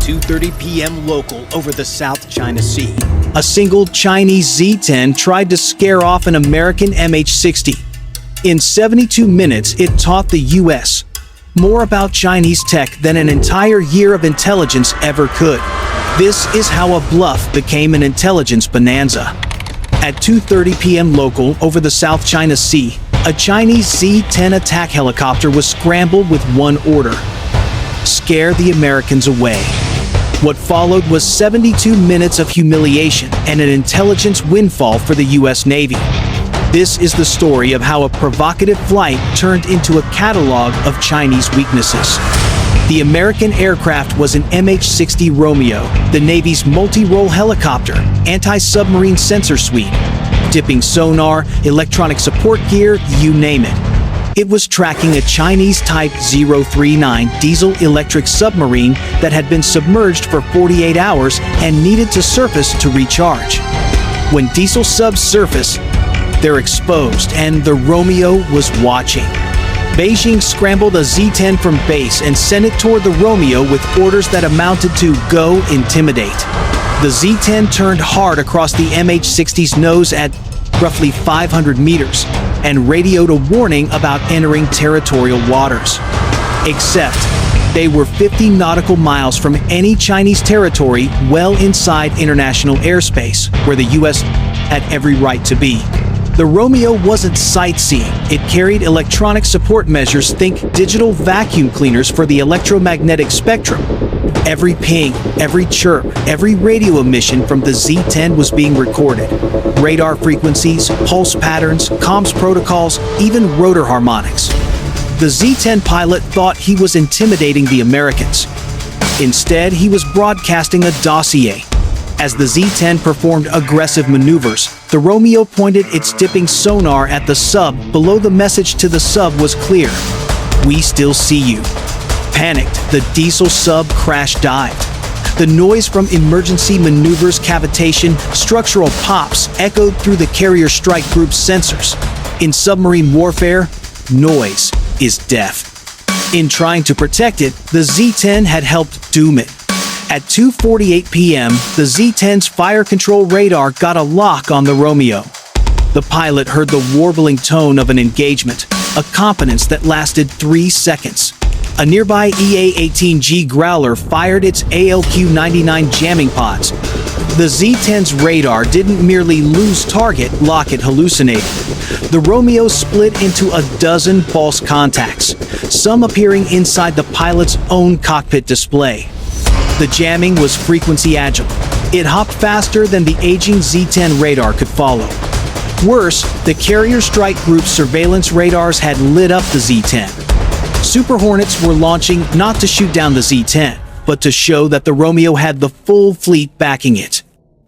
2:30 p.m. local over the South China Sea. A single Chinese Z-10 tried to scare off an American MH-60. In 72 minutes, it taught the U.S. more about Chinese tech than an entire year of intelligence ever could. This is how a bluff became an intelligence bonanza. At 2:30 p.m. local over the South China Sea, a Chinese Z-10 attack helicopter was scrambled with one order: scare the Americans away. What followed was 72 minutes of humiliation and an intelligence windfall for the U.S. Navy. This is the story of how a provocative flight turned into a catalog of Chinese weaknesses. The American aircraft was an MH-60 Romeo, the Navy's multi-role helicopter, anti-submarine sensor suite, dipping sonar, electronic support gear, you name it. It was tracking a Chinese Type 039 diesel-electric submarine that had been submerged for 48 hours and needed to surface to recharge. When diesel subs surface, they're exposed, and the Romeo was watching. Beijing scrambled a Z-10 from base and sent it toward the Romeo with orders that amounted to "go intimidate." The Z-10 turned hard across the MH-60's nose at roughly 500 meters and radioed a warning about entering territorial waters. Except, they were 50 nautical miles from any Chinese territory, well inside international airspace, where the U.S. had every right to be. The Romeo wasn't sightseeing. It carried electronic support measures, think digital vacuum cleaners for the electromagnetic spectrum. Every ping, every chirp, every radio emission from the Z-10 was being recorded. Radar frequencies, pulse patterns, comms protocols, even rotor harmonics. The Z-10 pilot thought he was intimidating the Americans. Instead, he was broadcasting a dossier. As the Z-10 performed aggressive maneuvers, the Romeo pointed its dipping sonar at the sub. Below, the message to the sub was clear: "We still see you." Panicked, the diesel sub crash-dived. The noise from emergency maneuvers, cavitation, structural pops echoed through the carrier strike group's sensors. In submarine warfare, noise is death. In trying to protect it, the Z-10 had helped doom it. At 2:48 p.m., the Z-10's fire control radar got a lock on the Romeo. The pilot heard the warbling tone of an engagement, a competence that lasted 3 seconds. A nearby EA-18G Growler fired its ALQ-99 jamming pods. The Z-10's radar didn't merely lose target, lock, it hallucinated. The Romeo split into a dozen false contacts, some appearing inside the pilot's own cockpit display. The jamming was frequency agile. It hopped faster than the aging Z-10 radar could follow. Worse, the carrier strike group's surveillance radars had lit up the Z-10. Super Hornets were launching not to shoot down the Z-10, but to show that the Romeo had the full fleet backing it.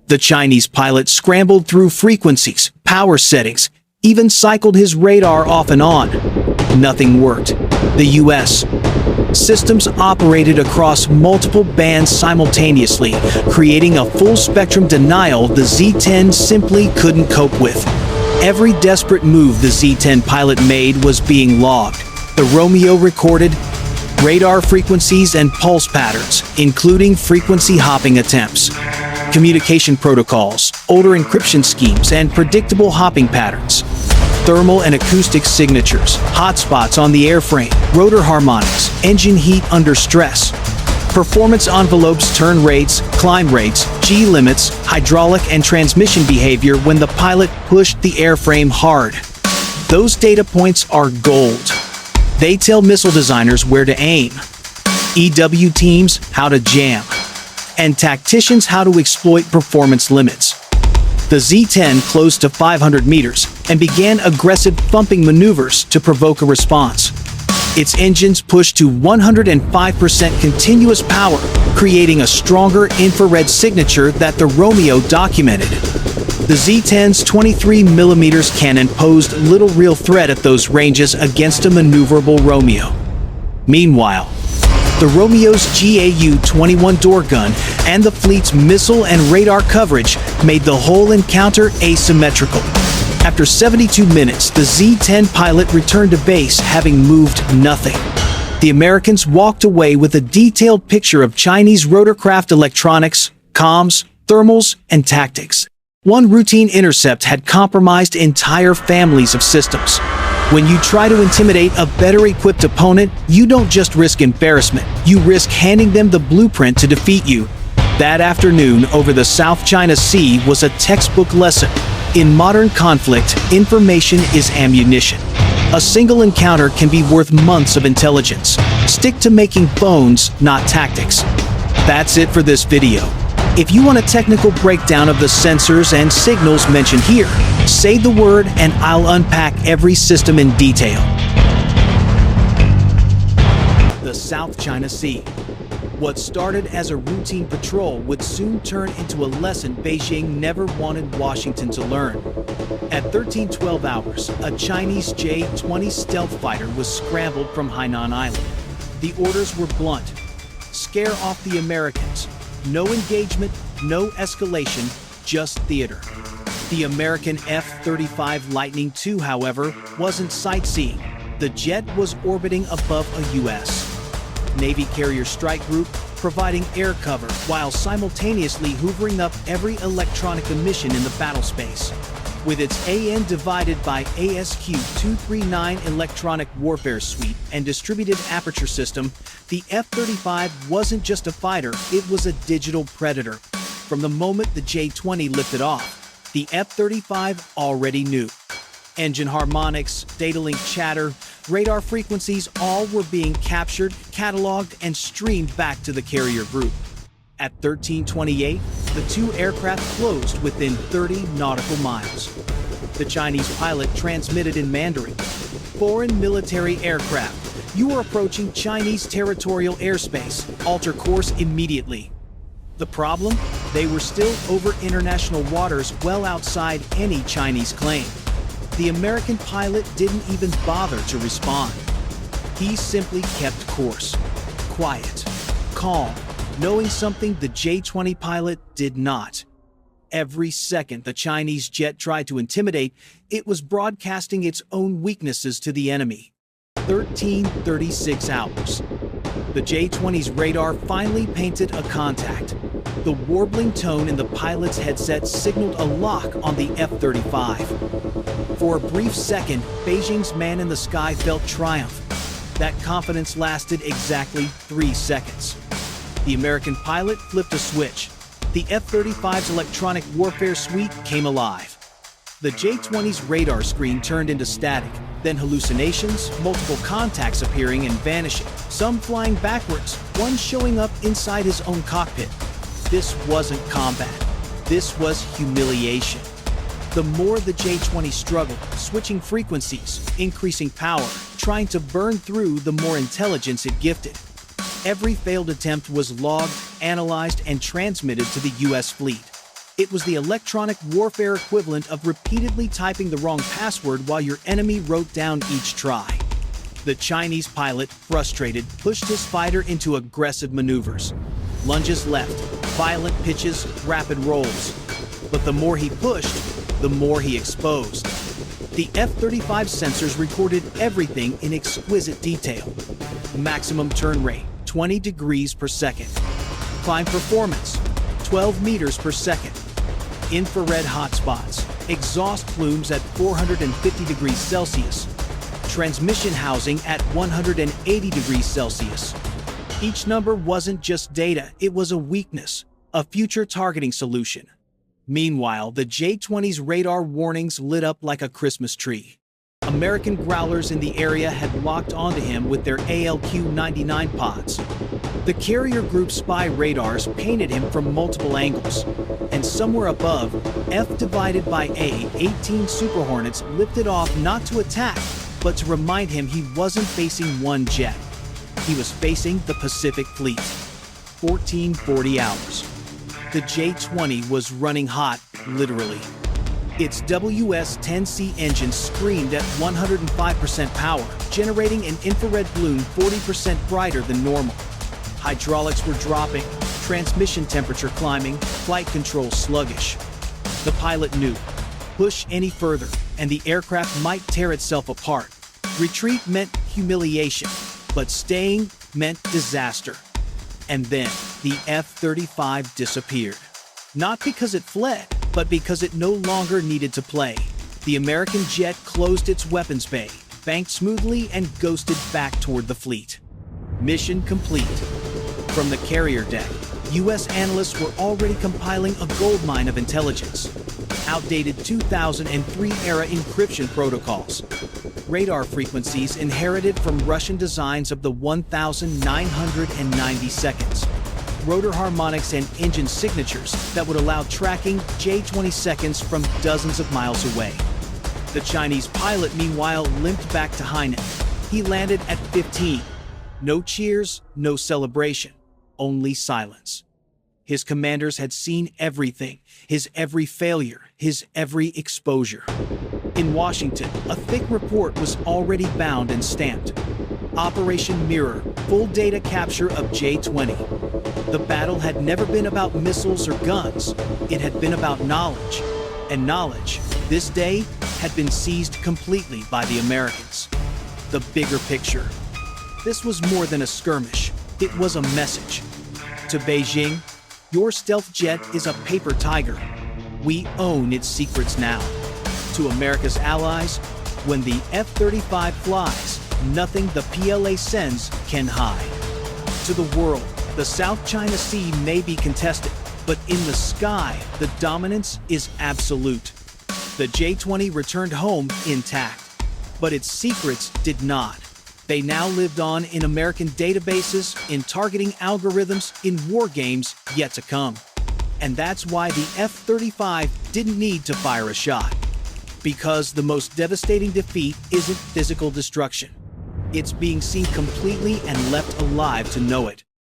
The Chinese pilot scrambled through frequencies, power settings, even cycled his radar off and on. Nothing worked. The U.S. systems operated across multiple bands simultaneously, creating a full-spectrum denial the Z-10 simply couldn't cope with. Every desperate move the Z-10 pilot made was being logged. The Romeo recorded radar frequencies and pulse patterns, including frequency hopping attempts, communication protocols, older encryption schemes, and predictable hopping patterns, thermal and acoustic signatures, hotspots on the airframe, rotor harmonics, engine heat under stress, performance envelopes, turn rates, climb rates, G limits, hydraulic and transmission behavior when the pilot pushed the airframe hard. Those data points are gold. They tell missile designers where to aim, EW teams how to jam, and tacticians how to exploit performance limits. The Z-10 closed to 500 meters and began aggressive thumping maneuvers to provoke a response. Its engines pushed to 105% continuous power, creating a stronger infrared signature that the Romeo documented. The Z-10's 23mm cannon posed little real threat at those ranges against a maneuverable Romeo. Meanwhile, the Romeo's GAU-21 door gun and the fleet's missile and radar coverage made the whole encounter asymmetrical. After 72 minutes, the Z-10 pilot returned to base, having moved nothing. the Americans walked away with a detailed picture of Chinese rotorcraft electronics, comms, thermals, and tactics. One routine intercept had compromised entire families of systems. When you try to intimidate a better-equipped opponent, you don't just risk embarrassment, you risk handing them the blueprint to defeat you. That afternoon over the South China Sea was a textbook lesson. In modern conflict, information is ammunition. A single encounter can be worth months of intelligence. Stick to making phones, not tactics. That's it for this video. If you want a technical breakdown of the sensors and signals mentioned here, say the word and I'll unpack every system in detail. The South China Sea. What started as a routine patrol would soon turn into a lesson Beijing never wanted Washington to learn. At 13:12 hours, a Chinese J-20 stealth fighter was scrambled from Hainan Island. The orders were blunt. Scare off the Americans. No engagement, no escalation, just theater. The American F-35 Lightning II, however, wasn't sightseeing. The jet was orbiting above a U.S. Navy carrier strike group, providing air cover while simultaneously hoovering up every electronic emission in the battle space. With its AN divided by ASQ-239 electronic warfare suite and distributed aperture system, the F-35 wasn't just a fighter, it was a digital predator. From the moment the J-20 lifted off, the F-35 already knew. Engine harmonics, data link chatter, radar frequencies, all were being captured, cataloged, and streamed back to the carrier group. At 13:28, the two aircraft closed within 30 nautical miles. The Chinese pilot transmitted in Mandarin. "Foreign military aircraft, you are approaching Chinese territorial airspace. Alter course immediately." The problem? They were still over international waters well outside any Chinese claim. The American pilot didn't even bother to respond. He simply kept course. Quiet, calm, knowing something the J-20 pilot did not. Every second the Chinese jet tried to intimidate, it was broadcasting its own weaknesses to the enemy. 13:36 hours. The J-20's radar finally painted a contact. The warbling tone in the pilot's headset signaled a lock on the F-35. For a brief second, Beijing's man in the sky felt triumph. That confidence lasted exactly 3 seconds. The American pilot flipped a switch. The F-35's electronic warfare suite came alive. The J-20's radar screen turned into static, then hallucinations, multiple contacts appearing and vanishing, some flying backwards, one showing up inside his own cockpit. This wasn't combat. This was humiliation. The more the J-20 struggled, switching frequencies, increasing power, trying to burn through, the more intelligence it gifted. Every failed attempt was logged, analyzed, and transmitted to the U.S. fleet. It was the electronic warfare equivalent of repeatedly typing the wrong password while your enemy wrote down each try. The Chinese pilot, frustrated, pushed his fighter into aggressive maneuvers. Lunges left, violent pitches, rapid rolls. But the more he pushed, the more he exposed. The F-35 sensors recorded everything in exquisite detail. Maximum turn rate, 20 degrees per second. Climb performance, 12 meters per second. Infrared hotspots, exhaust plumes at 450 degrees Celsius. Transmission housing at 180 degrees Celsius. Each number wasn't just data, it was a weakness, a future targeting solution. Meanwhile, the J-20's radar warnings lit up like a Christmas tree. American growlers in the area had locked onto him with their ALQ-99 pods. The carrier group's spy radars painted him from multiple angles. And somewhere above, F divided by A-18 Super Hornets lifted off not to attack, but to remind him he wasn't facing one jet. He was facing the Pacific Fleet. 1440 hours. The J-20 was running hot, literally. Its WS-10C engine screamed at 105% power, generating an infrared bloom 40% brighter than normal. Hydraulics were dropping, transmission temperature climbing, flight control sluggish. The pilot knew. Push any further, and the aircraft might tear itself apart. Retreat meant humiliation. But staying meant disaster. And then, the F-35 disappeared. Not because it fled, but because it no longer needed to play. The American jet closed its weapons bay, banked smoothly, and ghosted back toward the fleet. Mission complete. From the carrier deck, U.S. analysts were already compiling a goldmine of intelligence. Outdated 2003-era encryption protocols. Radar frequencies inherited from Russian designs of the 1,990 seconds. Rotor harmonics and engine signatures that would allow tracking J-20 seconds from dozens of miles away. The Chinese pilot, meanwhile, limped back to Hainan. He landed at 15. No cheers, no celebration, only silence. His commanders had seen everything, his every failure, his every exposure. In Washington, a thick report was already bound and stamped. Operation Mirror, full data capture of J-20. The battle had never been about missiles or guns. It had been about knowledge. And knowledge, this day, had been seized completely by the Americans. The bigger picture. This was more than a skirmish. It was a message. To Beijing, your stealth jet is a paper tiger. We own its secrets now. To America's allies, when the F-35 flies, nothing the PLA sends can hide. To the world, the South China Sea may be contested, but in the sky, the dominance is absolute. The J-20 returned home intact, but its secrets did not. They now lived on in American databases, in targeting algorithms, in war games yet to come. And that's why the F-35 didn't need to fire a shot. Because the most devastating defeat isn't physical destruction. It's being seen completely and left alive to know it.